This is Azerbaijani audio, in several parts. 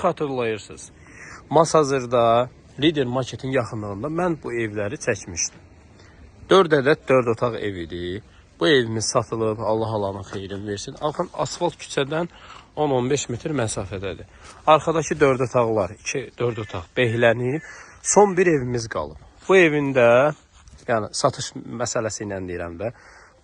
Xatırlayırsınız. Masazırda Lider Marketin yaxınlığında mən bu evləri çəkmişdim. 4 ədəd 4 otaq ev idi. Bu evimiz satılıb, Allah alanın xeyrini versin. Axın asfalt küçədən 10-15 metr məsafədədir. Arkadakı 4 otaqlar, 4 otaq behlənib, son bir evimiz qalıb. Bu evin də, yəni satış məsələsi ilə deyirəm də,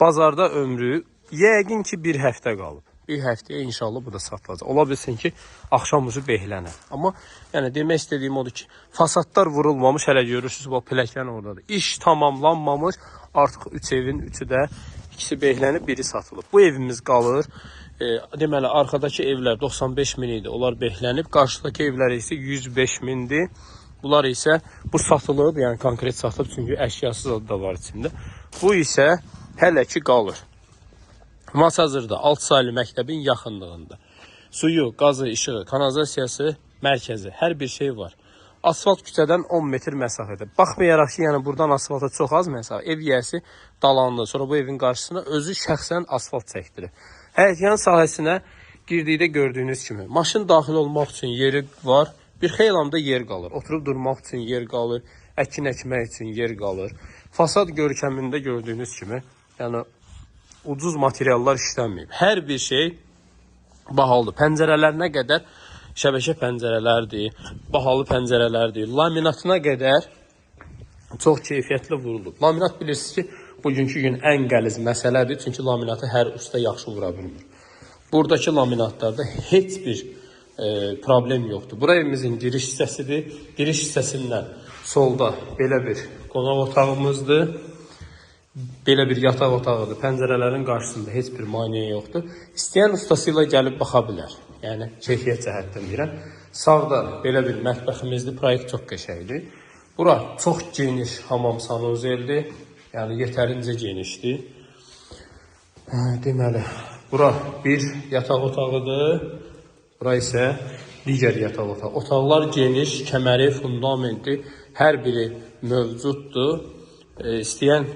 bazarda ömrü yəqin ki bir həftə qalıb. Bir həftəyə inşallah bu da satılacaq. Ola bilsin ki, axşamüzü behlənər. Amma yəni demək istədiyim odur ki, fasadlar vurulmamış, hələ görürsünüz, bu pilləkən oradadır. İş tamamlanmamış, artıq 3 evin 3'ü də ikisi behlənib, biri satılıb. Bu evimiz qalır. Deməli, arkadakı evlər 95 min idi, onlar behlənib. Qarşıdakı evlər isə 105 mindir. Bunlar isə bu satılıb, yəni konkret satılıb, çünki əşyasız da var içində. Bu isə hələ ki qalır. Masazırda alt saylı məktəbin yaxınlığında. Suyu, qazı, işığı, kanalizasiyası, mərkəzi, hər bir şey var. Asfalt küçədən 10 metr məsafədə. Baxmayaraq ki, yəni buradan asfalta çox az məsafə. Ev yiyəsi dalandı. Sonra bu evin qarşısına özü şəxsən asfalt çəkdirir. Həyətyan sahəsinə girdikdə gördüyünüz kimi maşın daxil olmaq üçün yeri var. Bir xeylamda yer qalır. Oturub durmaq üçün yer qalır. Əkin əkmək üçün yer qalır. Fasad görkəmində gördüyünüz kimi, yəni ucuz materiallar işlənməyib. Hər bir şey bahalıdır. Pəncərələrinə qədər şəbəkə pəncərələrdir, bahalı pəncərələrdir. Laminatına qədər çox keyfiyyətli vurulub. Laminat bilirsiniz ki, bugünkü gün ən qəliz məsələdir. Çünki laminatı hər usta yaxşı vura bilmir. Buradakı laminatlarda heç bir problem yoxdur. Bura evimizin giriş hissəsidir. Giriş hissəsindən solda belə bir qonaq otağımızdır. Belə bir yataq otağıdır. Pəncərələrin qarşısında heç bir maneə yoxdur. İstəyən ustasıyla gəlib baxa bilər. Yəni keyfiyyət cəhətdən deyirəm. Sağda belə bir mətbəximizdir. Proyekt çox qəşəngdir. Bura çox geniş hamam sanuzeldir. Yəni yetərincə genişdir. Deməli, bura bir yataq otağıdır. Bura isə digər yataq otağı. Otaqlar geniş, kəməri, fundamenti hər biri mövcuddur. İstəyən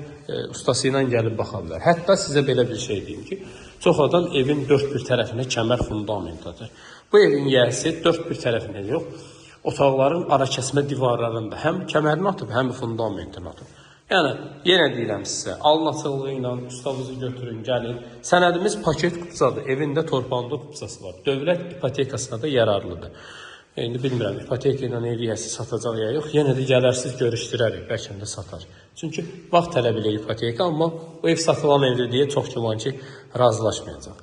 ustası ilə gəlib baxa bilər. Hətta sizə belə bir şey deyim ki, çox adam evin dörd bir tərəfinə kəmər fundamentadır. Bu evin yiyəsi dörd bir tərəfinə yox, otaqların ara kəsmə divarlarında həm kəmərini atıb, həm fundamentini atıb. Yəni, yenə deyirəm sizə, alın açıqlığı ilə ustamızı götürün, gəlin. Sənədimiz paket kupsadır, evində torpaqlı kupsası var. Dövlət ipotekasına da yararlıdır. İndi bilmirəm, ipoteka ilə ev yiyəsi satacaq ya yox. Yenə də gələrsiz görüşdürərik, bəlkə də satar. Çünki vaxt tələb edir ipoteka, amma bu ev satılan evdir deyə çox güman ki, razılaşmayacaq.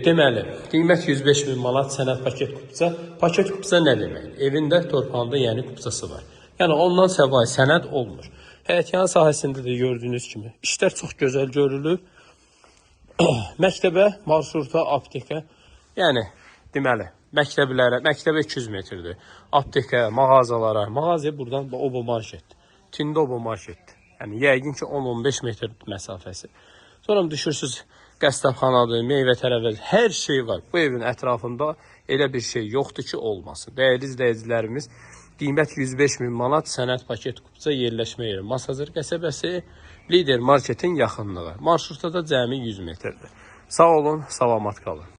Deməli, qiymət 105 min manat, sənəd paket kupsa. Paket kupsa nə demək? Evində torpağında yəni kupsası var. Yəni ondan səvay sənəd olmur. Həyətyan sahəsində də gördüyünüz kimi işlər çox gözəl görülüb. Məktəbə, marşruta, apteka, yəni deməli, məktəbə 200 metrdir. Apteka, mağazalara, mağazaya buradan Obo market. Tində Obo market. Yəni yəqin ki 10-15 metr məsafəsi. Sonra düşürsüz qəssabxanadır, meyvə tərəvəz, hər şey var. Bu evin ətrafında elə bir şey yoxdur ki olmasın. Dəyərli izləyicilərimiz, qiymət 105 min manat, sənəd paket kupça yerləşmə yeri. Masazır qəsəbəsi, Lider Marketin yaxınlığı. Marşrutda da cəmi 100 metrdir. Sağ olun, salamat qalın.